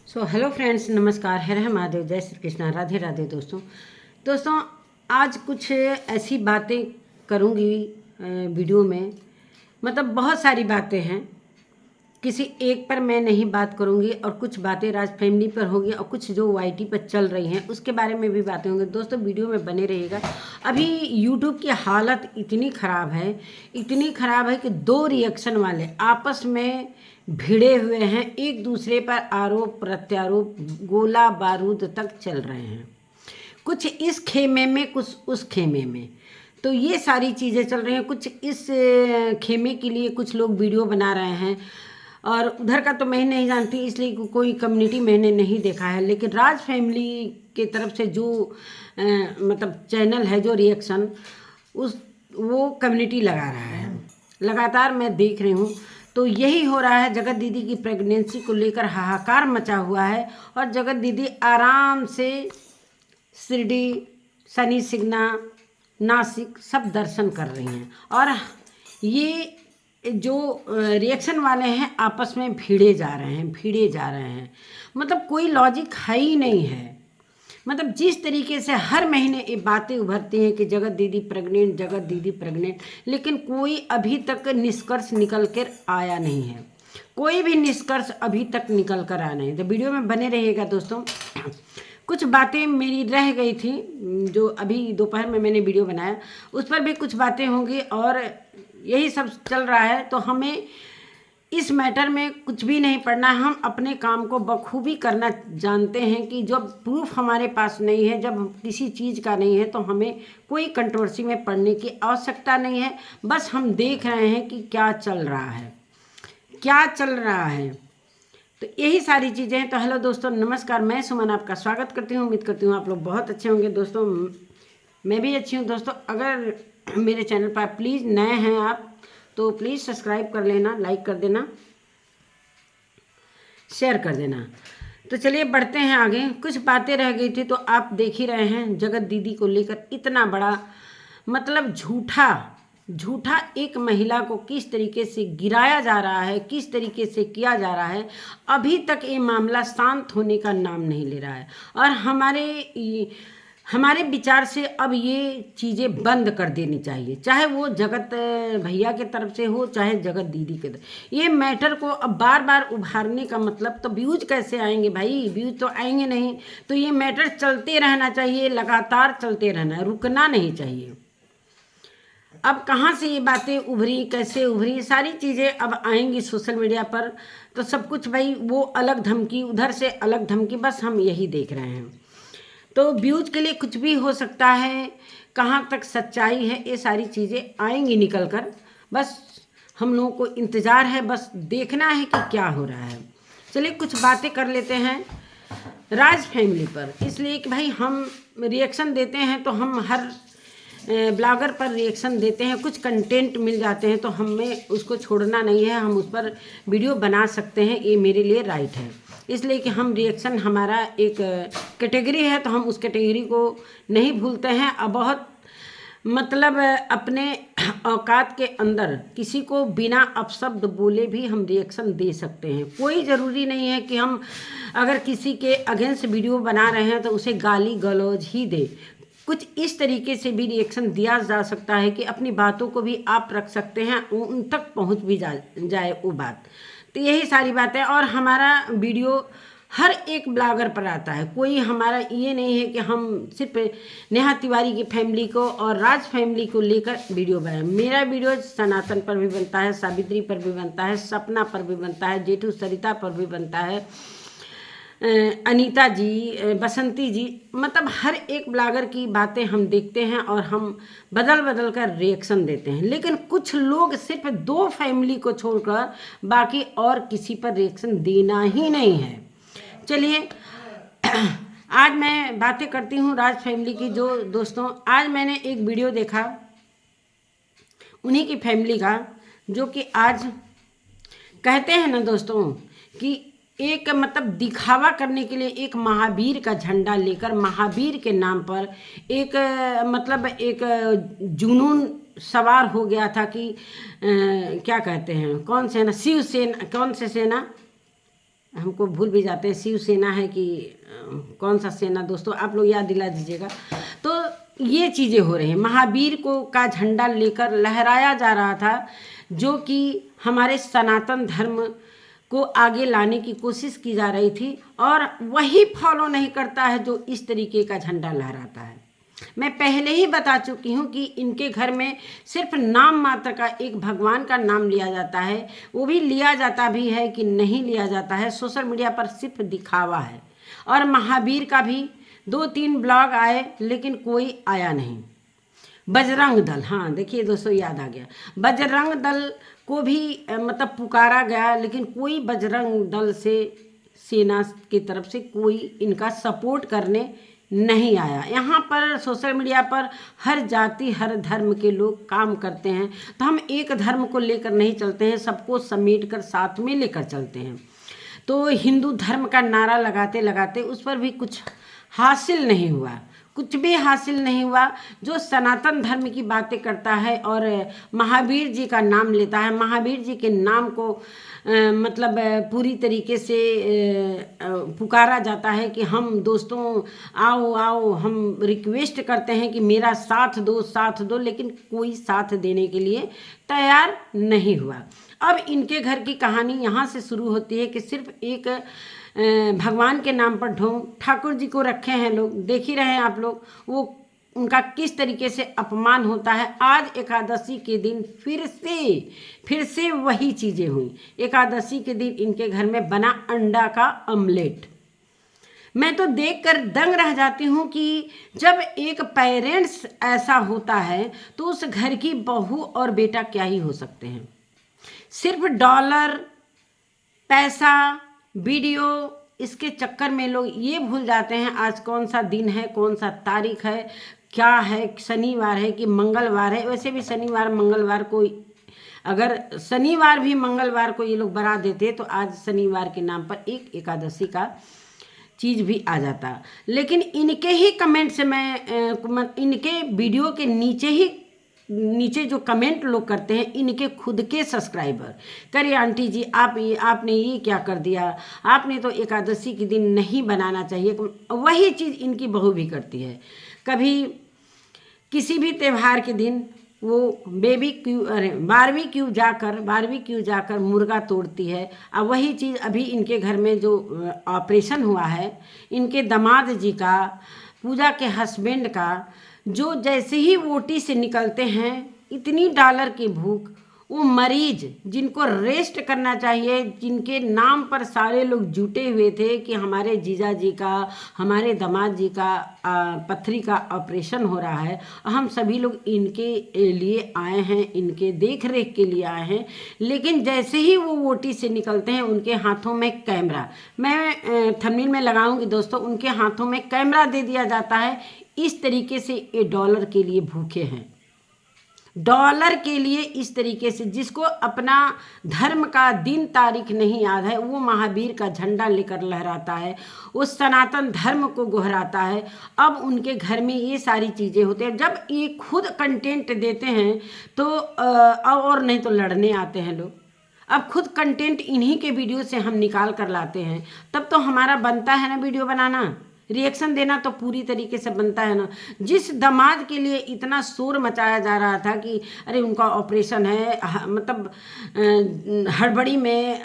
Hello friends, नमस्कार। हर हर महादेव, जय श्री कृष्णा, राधे राधे। दोस्तों आज कुछ ऐसी बातें करूँगी वीडियो में। मतलब बहुत सारी बातें हैं, किसी एक पर मैं नहीं बात करूँगी और कुछ बातें राज फैमिली पर होगी और कुछ जो वाईटी पर चल रही हैं उसके बारे में भी बातें होंगी। दोस्तों वीडियो में बने रहिएगा। अभी यूट्यूब की हालत इतनी ख़राब है कि दो रिएक्शन वाले आपस में भिड़े हुए हैं, एक दूसरे पर आरोप प्रत्यारोप, गोला बारूद तक चल रहे हैं। कुछ इस खेमे में, कुछ उस खेमे में। तो ये सारी चीज़ें चल रही हैं। कुछ इस खेमे के लिए कुछ लोग वीडियो बना रहे हैं और उधर का तो मैं नहीं जानती, इसलिए कोई कम्युनिटी मैंने नहीं देखा है। लेकिन राज फैमिली के तरफ से जो मतलब चैनल है, जो रिएक्शन वो कम्युनिटी लगा रहा है, लगातार मैं देख रही हूँ। तो यही हो रहा है। जगत दीदी की प्रेगनेंसी को लेकर हाहाकार मचा हुआ है और जगत दीदी आराम से शिरडी, शनि सिग्ना, नासिक सब दर्शन कर रही हैं। और ये जो रिएक्शन वाले हैं आपस में भिड़े जा रहे हैं। मतलब कोई लॉजिक है ही नहीं है। मतलब जिस तरीके से हर महीने ये बातें उभरती हैं कि जगत दीदी प्रेग्नेंट, लेकिन कोई अभी तक निष्कर्ष निकल कर आया नहीं है। कोई भी निष्कर्ष अभी तक निकल कर आया नहीं। तो वीडियो में बने रहिएगा दोस्तों। कुछ बातें मेरी रह गई थी, जो अभी दोपहर में मैंने वीडियो बनाया, उस पर भी कुछ बातें होंगी और यही सब चल रहा है। तो हमें इस मैटर में कुछ भी नहीं पढ़ना। हम अपने काम को बखूबी करना जानते हैं कि जब प्रूफ हमारे पास नहीं है, जब किसी चीज़ का नहीं है, तो हमें कोई कंट्रोवर्सी में पढ़ने की आवश्यकता नहीं है। बस हम देख रहे हैं कि क्या चल रहा है। तो यही सारी चीज़ें हैं। तो हेलो दोस्तों, नमस्कार। मैं सुमन आपका स्वागत करती हूँ। उम्मीद करती हूँ आप लोग बहुत अच्छे होंगे। दोस्तों मैं भी अच्छी हूँ। दोस्तों अगर मेरे चैनल पर प्लीज़ नए हैं आप, तो प्लीज़ सब्सक्राइब कर लेना, लाइक कर देना, शेयर कर देना। तो चलिए बढ़ते हैं आगे। कुछ बातें रह गई थी, तो आप देख ही रहे हैं जगत दीदी को लेकर इतना बड़ा मतलब झूठा एक महिला को किस तरीके से गिराया जा रहा है, किस तरीके से किया जा रहा है। अभी तक ये मामला शांत होने का नाम नहीं ले रहा है। और हमारे विचार से अब ये चीज़ें बंद कर देनी चाहिए, चाहे वो जगत भैया के तरफ से हो, चाहे जगत दीदी के तरफ। ये मैटर को अब बार बार उभारने का मतलब, तो व्यूज कैसे आएंगे भाई? व्यूज तो आएंगे नहीं। तो ये मैटर चलते रहना चाहिए, लगातार चलते रहना है, रुकना नहीं चाहिए। अब कहाँ से ये बातें उभरी, कैसे उभरी, सारी चीज़ें अब आएंगी सोशल मीडिया पर। तो सब कुछ भाई, वो अलग धमकी, उधर से अलग धमकी, बस हम यही देख रहे हैं। तो व्यूज के लिए कुछ भी हो सकता है, कहाँ तक सच्चाई है, ये सारी चीज़ें आएंगी निकल कर। बस हम लोगों को इंतज़ार है, बस देखना है कि क्या हो रहा है। चलिए कुछ बातें कर लेते हैं राज फैमिली पर। इसलिए कि भाई हम रिएक्शन देते हैं तो हम हर ब्लॉगर पर रिएक्शन देते हैं, कुछ कंटेंट मिल जाते हैं तो हमें उसको छोड़ना नहीं है। हम उस पर वीडियो बना सकते हैं, ये मेरे लिए राइट है। इसलिए कि हम रिएक्शन, हमारा एक कैटेगरी है, तो हम उस कैटेगरी को नहीं भूलते हैं। और बहुत मतलब अपने औकात के अंदर किसी को बिना अपशब्द बोले भी हम रिएक्शन दे सकते हैं। कोई ज़रूरी नहीं है कि हम अगर किसी के अगेंस्ट वीडियो बना रहे हैं तो उसे गाली गलौज ही दे। कुछ इस तरीके से भी रिएक्शन दिया जा सकता है कि अपनी बातों को भी आप रख सकते हैं, उन तक पहुंच भी जाए वो बात। तो यही सारी बातें। और हमारा वीडियो हर एक ब्लॉगर पर आता है। कोई हमारा ये नहीं है कि हम सिर्फ नेहा तिवारी की फैमिली को और राज फैमिली को लेकर वीडियो बनाए। मेरा वीडियो सनातन पर भी बनता है, सावित्री पर भी बनता है, सपना पर भी बनता है, जेठू सरिता पर भी बनता है, अनीता जी, बसंती जी, मतलब हर एक ब्लॉगर की बातें हम देखते हैं और हम बदल बदल कर रिएक्शन देते हैं। लेकिन कुछ लोग सिर्फ दो फैमिली को छोड़कर बाकी और किसी पर रिएक्शन देना ही नहीं है। चलिए आज मैं बातें करती हूँ राज फैमिली की। जो दोस्तों आज मैंने एक वीडियो देखा उन्हीं की फैमिली का, जो कि आज कहते हैं ना दोस्तों कि एक मतलब दिखावा करने के लिए एक महावीर का झंडा लेकर, महावीर के नाम पर एक मतलब एक जुनून सवार हो गया था कि क्या कहते हैं, कौन से ना, शिवसेना, कौन से सेना, हमको भूल भी जाते हैं, शिवसेना है कि कौन सा सेना, दोस्तों आप लोग याद दिला दीजिएगा। तो ये चीज़ें हो रही हैं। महावीर को का झंडा लेकर लहराया जा रहा था, जो कि हमारे सनातन धर्म को आगे लाने की कोशिश की जा रही थी, और वही फॉलो नहीं करता है जो इस तरीके का झंडा लहराता है। मैं पहले ही बता चुकी हूँ कि इनके घर में सिर्फ नाम मात्र का एक भगवान का नाम लिया जाता है, वो भी लिया जाता भी है कि नहीं लिया जाता है, सोशल मीडिया पर सिर्फ दिखावा है। और महावीर का भी 2-3 ब्लॉग आए लेकिन कोई आया नहीं। बजरंग दल, हाँ देखिए दोस्तों याद आ गया, बजरंग दल को भी मतलब पुकारा गया, लेकिन कोई बजरंग दल से सेना की तरफ से कोई इनका सपोर्ट करने नहीं आया। यहाँ पर सोशल मीडिया पर हर जाति हर धर्म के लोग काम करते हैं, तो हम एक धर्म को लेकर नहीं चलते हैं, सबको समेट कर साथ में लेकर चलते हैं। तो हिंदू धर्म का नारा लगाते लगाते उस पर भी कुछ हासिल नहीं हुआ, कुछ भी हासिल नहीं हुआ। जो सनातन धर्म की बातें करता है और महावीर जी का नाम लेता है, महावीर जी के नाम को मतलब पूरी तरीके से पुकारा जाता है कि हम दोस्तों आओ आओ, हम रिक्वेस्ट करते हैं कि मेरा साथ दो, लेकिन कोई साथ देने के लिए तैयार नहीं हुआ। अब इनके घर की कहानी यहाँ से शुरू होती है कि सिर्फ एक भगवान के नाम पर ढोंग ठाकुर जी को रखे हैं लोग, देख ही रहे हैं आप लोग, वो उनका किस तरीके से अपमान होता है। आज एकादशी के दिन फिर से वही चीज़ें हुई। एकादशी के दिन इनके घर में बना अंडा का ऑमलेट। मैं तो देखकर दंग रह जाती हूँ कि जब एक पेरेंट्स ऐसा होता है तो उस घर की बहू और बेटा क्या ही हो सकते हैं। सिर्फ डॉलर, पैसा, वीडियो, इसके चक्कर में लोग ये भूल जाते हैं आज कौन सा दिन है, कौन सा तारीख है, क्या है, शनिवार है कि मंगलवार है। वैसे भी शनिवार मंगलवार को, अगर शनिवार भी मंगलवार को ये लोग बना देते तो आज शनिवार के नाम पर एक एकादशी का चीज़ भी आ जाता। लेकिन इनके ही कमेंट से मैं इनके वीडियो के नीचे जो कमेंट लोग करते हैं, इनके खुद के सब्सक्राइबर करिए आंटी जी आपने ये क्या कर दिया, आपने तो एकादशी के दिन नहीं बनाना चाहिए। वही चीज़ इनकी बहू भी करती है। कभी किसी भी त्यौहार के दिन वो बारबेक्यू जाकर मुर्गा तोड़ती है। अब वही चीज़ अभी इनके घर में जो ऑपरेशन हुआ है, इनके दामाद जी का, पूजा के हस्बैंड का, जो जैसे ही ओटी से निकलते हैं इतनी डॉलर की भूख, वो मरीज जिनको रेस्ट करना चाहिए, जिनके नाम पर सारे लोग जुटे हुए थे कि हमारे जीजा जी का, हमारे दामाद जी का पथरी का ऑपरेशन हो रहा है, हम सभी लोग इनके लिए आए हैं, इनके देख रेख के लिए आए हैं, लेकिन जैसे ही वो ओटी से निकलते हैं उनके हाथों में कैमरा, मैं थंबनेल में लगाऊंगी दोस्तों, उनके हाथों में कैमरा दे दिया जाता है। इस तरीके से ये डॉलर के लिए भूखे हैं, डॉलर के लिए इस तरीके से। जिसको अपना धर्म का दिन तारीख नहीं याद है, वो महावीर का झंडा लेकर लहराता है, वो सनातन धर्म को गोहराता है। अब उनके घर में ये सारी चीज़ें होती हैं। जब ये खुद कंटेंट देते हैं तो और नहीं तो लड़ने आते हैं लोग। अब खुद कंटेंट इन्हीं के वीडियो से हम निकाल कर लाते हैं, तब तो हमारा बनता है ना वीडियो बनाना, रिएक्शन देना तो पूरी तरीके से बनता है ना। जिस दामाद के लिए इतना शोर मचाया जा रहा था कि अरे उनका ऑपरेशन है, मतलब हड़बड़ी में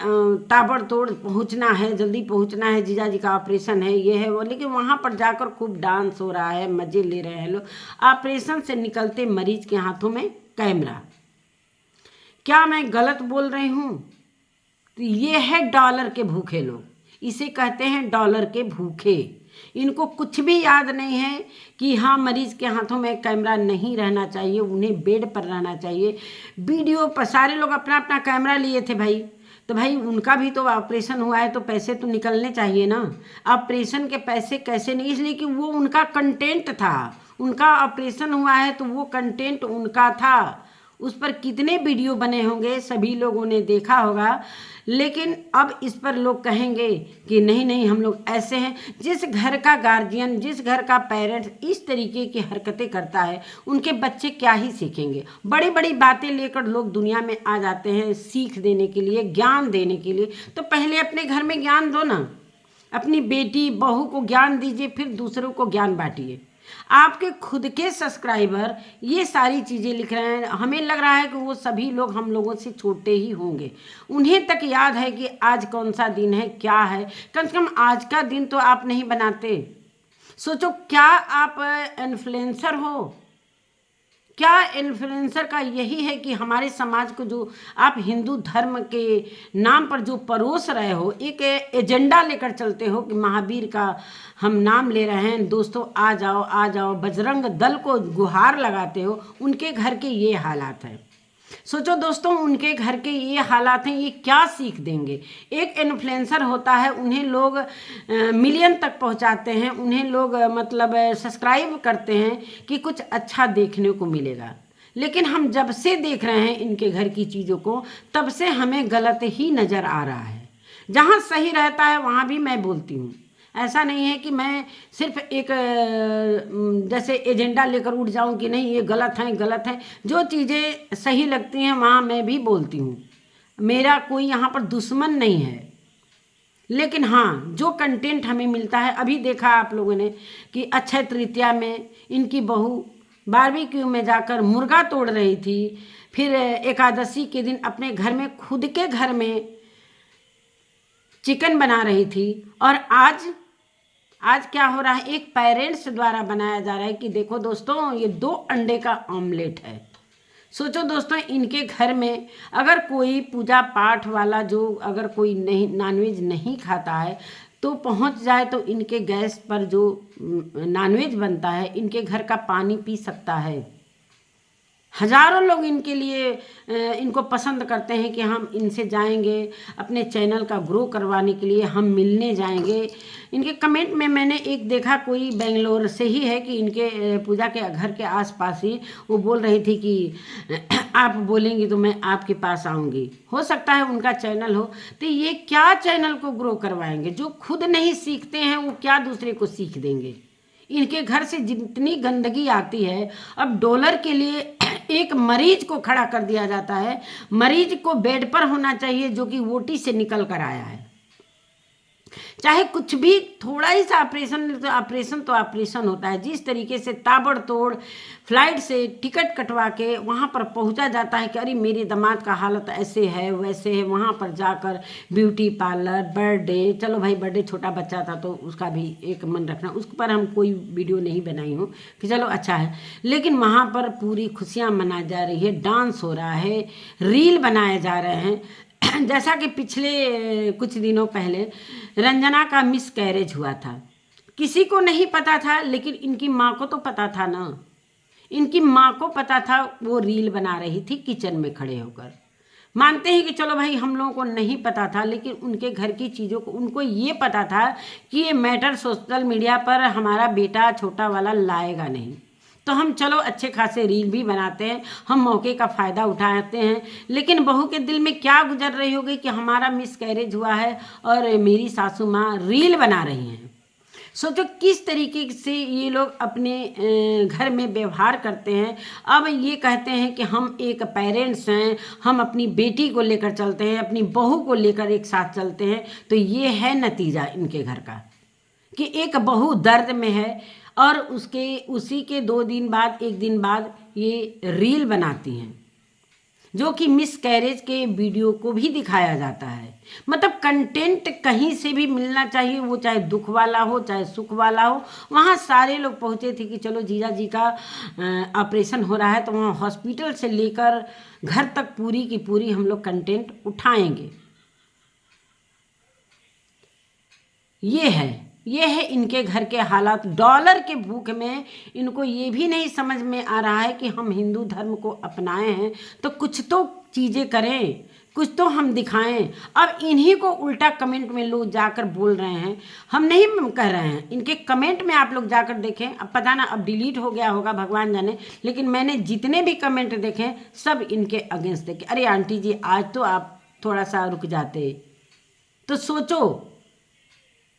ताबड़तोड़ पहुंचना है, जल्दी पहुंचना है, जीजा जी का ऑपरेशन है, ये है वो, लेकिन वहां पर जाकर खूब डांस हो रहा है, मज़े ले रहे हैं लोग। ऑपरेशन से निकलते मरीज के हाथों में कैमरा। क्या मैं गलत बोल रही हूँ? तो ये है डॉलर के भूखे लोग, इसे कहते हैं डॉलर के भूखे। इनको कुछ भी याद नहीं है कि हाँ मरीज के हाथों में कैमरा नहीं रहना चाहिए, उन्हें बेड पर रहना चाहिए। वीडियो पर सारे लोग अपना अपना कैमरा लिए थे भाई, तो भाई उनका भी तो ऑपरेशन हुआ है तो पैसे तो निकलने चाहिए ना। ऑपरेशन के पैसे कैसे नहीं, इसलिए कि वो उनका कंटेंट था, उनका ऑपरेशन हुआ है तो वो कंटेंट उनका था, उस पर कितने वीडियो बने होंगे, सभी लोगों ने देखा होगा। लेकिन अब इस पर लोग कहेंगे कि नहीं नहीं हम लोग ऐसे हैं। जिस घर का गार्जियन, जिस घर का पेरेंट्स इस तरीके की हरकतें करता है, उनके बच्चे क्या ही सीखेंगे। बड़ी बड़ी बातें लेकर लोग दुनिया में आ जाते हैं सीख देने के लिए, ज्ञान देने के लिए। तो पहले अपने घर में ज्ञान दो ना, अपनी बेटी बहू को ज्ञान दीजिए, फिर दूसरों को ज्ञान बांटिए। आपके खुद के सब्सक्राइबर ये सारी चीज़ें लिख रहे हैं, हमें लग रहा है कि वो सभी लोग हम लोगों से छोटे ही होंगे। उन्हें तक याद है कि आज कौन सा दिन है, क्या है। कम से कम आज का दिन तो आप नहीं बनाते। सोचो, क्या आप इन्फ्लुएंसर हो? क्या इन्फ्लुएंसर का यही है कि हमारे समाज को जो आप हिंदू धर्म के नाम पर जो परोस रहे हो, एक एजेंडा लेकर चलते हो कि महावीर का हम नाम ले रहे हैं, दोस्तों आ जाओ आ जाओ, बजरंग दल को गुहार लगाते हो, उनके घर के ये हालात हैं। सोचो दोस्तों, उनके घर के ये हालात हैं, ये क्या सीख देंगे। एक इन्फ्लुएंसर होता है, उन्हें लोग मिलियन तक पहुंचाते हैं, उन्हें लोग मतलब सब्सक्राइब करते हैं कि कुछ अच्छा देखने को मिलेगा। लेकिन हम जब से देख रहे हैं इनके घर की चीज़ों को, तब से हमें गलत ही नज़र आ रहा है। जहाँ सही रहता है वहाँ भी मैं बोलती हूँ। ऐसा नहीं है कि मैं सिर्फ एक जैसे एजेंडा लेकर उठ जाऊं कि नहीं ये गलत है गलत है। जो चीज़ें सही लगती हैं वहाँ मैं भी बोलती हूँ। मेरा कोई यहाँ पर दुश्मन नहीं है। लेकिन हाँ, जो कंटेंट हमें मिलता है, अभी देखा आप लोगों ने कि अक्षय तृतीया में इनकी बहू बारबेक्यू में जाकर मुर्गा तोड़ रही थी, फिर एकादशी के दिन अपने घर में, खुद के घर में चिकन बना रही थी। और आज क्या हो रहा है, एक पेरेंट्स द्वारा बनाया जा रहा है कि देखो दोस्तों ये 2 अंडे का ऑमलेट है। सोचो दोस्तों, इनके घर में अगर कोई पूजा पाठ वाला, जो अगर कोई नहीं नॉनवेज नहीं खाता है, तो पहुंच जाए तो इनके गैस पर जो नॉनवेज बनता है, इनके घर का पानी पी सकता है। हजारों लोग इनके लिए इनको पसंद करते हैं कि हम इनसे जाएंगे, अपने चैनल का ग्रो करवाने के लिए हम मिलने जाएंगे। इनके कमेंट में मैंने एक देखा, कोई बेंगलोर से ही है कि इनके पूजा के घर के आसपास ही, वो बोल रही थी कि आप बोलेंगी तो मैं आपके पास आऊँगी। हो सकता है उनका चैनल हो। तो ये क्या चैनल को ग्रो करवाएंगे? जो खुद नहीं सीखते हैं वो क्या दूसरे को सीख देंगे? इनके घर से जितनी गंदगी आती है, अब डॉलर के लिए एक मरीज को खड़ा कर दिया जाता है। मरीज को बेड पर होना चाहिए जो कि ओटी से निकल कर आया है। चाहे कुछ भी थोड़ा ही सा ऑपरेशन तो ऑपरेशन होता है। जिस तरीके से ताबड़तोड़ फ्लाइट से टिकट कटवा के वहाँ पर पहुँचा जाता है कि अरे मेरे दामाद का हालत ऐसे है वैसे है, वहाँ पर जाकर ब्यूटी पार्लर, बर्थडे, चलो भाई बर्थडे छोटा बच्चा था तो उसका भी एक मन रखना, उस पर हम कोई वीडियो नहीं बनाई हूँ कि चलो अच्छा है। लेकिन वहाँ पर पूरी खुशियाँ मनाई जा रही है, डांस हो रहा है, रील बनाए जा रहे हैं। जैसा कि पिछले कुछ दिनों पहले रंजना का मिस कैरेज हुआ था, किसी को नहीं पता था, लेकिन इनकी माँ को तो पता था ना। इनकी माँ को पता था, वो रील बना रही थी किचन में खड़े होकर। मानते हैं कि चलो भाई हम लोगों को नहीं पता था, लेकिन उनके घर की चीज़ों को उनको ये पता था कि ये मैटर सोशल मीडिया पर हमारा बेटा छोटा वाला लाएगा नहीं, तो हम चलो अच्छे खासे रील भी बनाते हैं, हम मौके का फ़ायदा उठाते हैं। लेकिन बहू के दिल में क्या गुजर रही होगी कि हमारा मिस कैरेज हुआ है और मेरी सासू माँ रील बना रही हैं। सोचो किस तरीके से ये लोग अपने घर में व्यवहार करते हैं। अब ये कहते हैं कि हम एक पेरेंट्स हैं, हम अपनी बेटी को लेकर चलते हैं, अपनी बहू को लेकर एक साथ चलते हैं। तो ये है नतीजा इनके घर का कि एक बहू दर्द में है और उसी के 2 दिन बाद, 1 दिन बाद ये रील बनाती हैं, जो कि मिस कैरेज के वीडियो को भी दिखाया जाता है। मतलब कंटेंट कहीं से भी मिलना चाहिए, वो चाहे दुख वाला हो चाहे सुख वाला हो। वहाँ सारे लोग पहुँचे थे कि चलो जीजा जी का ऑपरेशन हो रहा है, तो वहाँ हॉस्पिटल से लेकर घर तक पूरी की पूरी हम लोग कंटेंट उठाएंगे। ये है इनके घर के हालात। डॉलर के भूख में इनको ये भी नहीं समझ में आ रहा है कि हम हिंदू धर्म को अपनाए हैं तो कुछ तो चीज़ें करें, कुछ तो हम दिखाएं। अब इन्हीं को उल्टा कमेंट में लोग जाकर बोल रहे हैं, हम नहीं कह रहे हैं, इनके कमेंट में आप लोग जाकर देखें। अब पता ना अब डिलीट हो गया होगा, भगवान जाने, लेकिन मैंने जितने भी कमेंट देखे सब इनके अगेंस्ट देखे। अरे आंटी जी आज तो आप थोड़ा सा रुक जाते, तो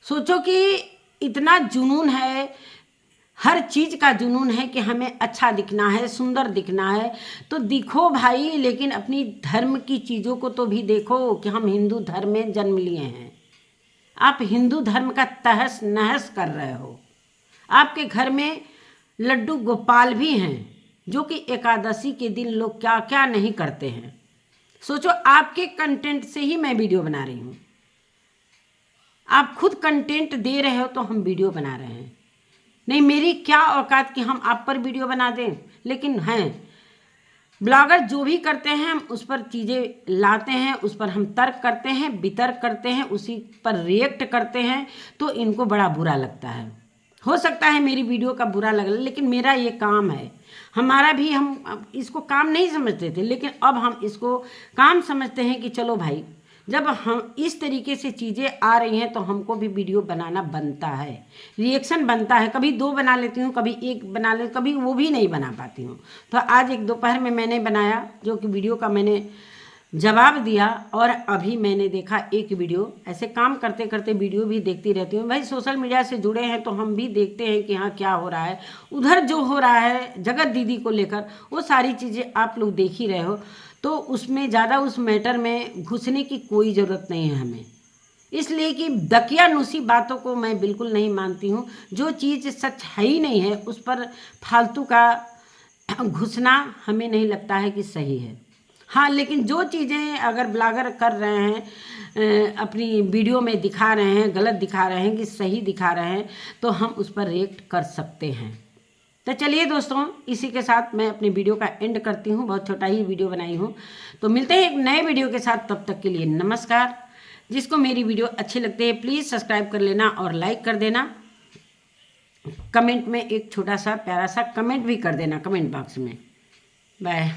सोचो कि इतना जुनून है, हर चीज़ का जुनून है कि हमें अच्छा दिखना है, सुंदर दिखना है, तो दिखो भाई, लेकिन अपनी धर्म की चीज़ों को तो भी देखो कि हम हिंदू धर्म में जन्म लिए हैं। आप हिंदू धर्म का तहस नहस कर रहे हो। आपके घर में लड्डू गोपाल भी हैं जो कि एकादशी के दिन लोग क्या क्या नहीं करते हैं। सोचो, आपके कंटेंट से ही मैं वीडियो बना रही हूँ। आप खुद कंटेंट दे रहे हो तो हम वीडियो बना रहे हैं। नहीं, मेरी क्या औकात कि हम आप पर वीडियो बना दें, लेकिन हैं ब्लॉगर जो भी करते हैं हम उस पर चीज़ें लाते हैं, उस पर हम तर्क करते हैं, वितर्क करते हैं, उसी पर रिएक्ट करते हैं, तो इनको बड़ा बुरा लगता है। हो सकता है मेरी वीडियो का बुरा लगे, लेकिन मेरा ये काम है, हमारा भी, हम इसको काम नहीं समझते थे, लेकिन अब हम इसको काम समझते हैं कि चलो भाई, जब हम इस तरीके से चीज़ें आ रही हैं तो हमको भी वीडियो बनाना बनता है, रिएक्शन बनता है। कभी 2 बना लेती हूँ, कभी 1 बना ले, कभी वो भी नहीं बना पाती हूँ। तो आज एक दोपहर में मैंने बनाया, जो कि वीडियो का मैंने जवाब दिया, और अभी मैंने देखा एक वीडियो। ऐसे काम करते करते वीडियो भी देखती रहती हूँ भाई, सोशल मीडिया से जुड़े हैं तो हम भी देखते हैं कि हाँ क्या हो रहा है, उधर जो हो रहा है जगत दीदी को लेकर, वो सारी चीज़ें आप लोग देख ही रहे हो। तो उसमें ज़्यादा उस मैटर में घुसने की कोई ज़रूरत नहीं है हमें, इसलिए कि दकियानुसी बातों को मैं बिल्कुल नहीं मानती हूँ। जो चीज़ सच है ही नहीं है उस पर फालतू का घुसना हमें नहीं लगता है कि सही है। हाँ, लेकिन जो चीज़ें अगर ब्लॉगर कर रहे हैं, अपनी वीडियो में दिखा रहे हैं, गलत दिखा रहे हैं कि सही दिखा रहे हैं, तो हम उस पर रिएक्ट कर सकते हैं। तो चलिए दोस्तों, इसी के साथ मैं अपनी वीडियो का एंड करती हूँ। बहुत छोटा ही वीडियो बनाई हूँ, तो मिलते हैं एक नए वीडियो के साथ। तब तक के लिए नमस्कार। जिसको मेरी वीडियो अच्छी लगती है प्लीज़ सब्सक्राइब कर लेना और लाइक कर देना। कमेंट में एक छोटा सा प्यारा सा कमेंट भी कर देना कमेंट बॉक्स में। बाय।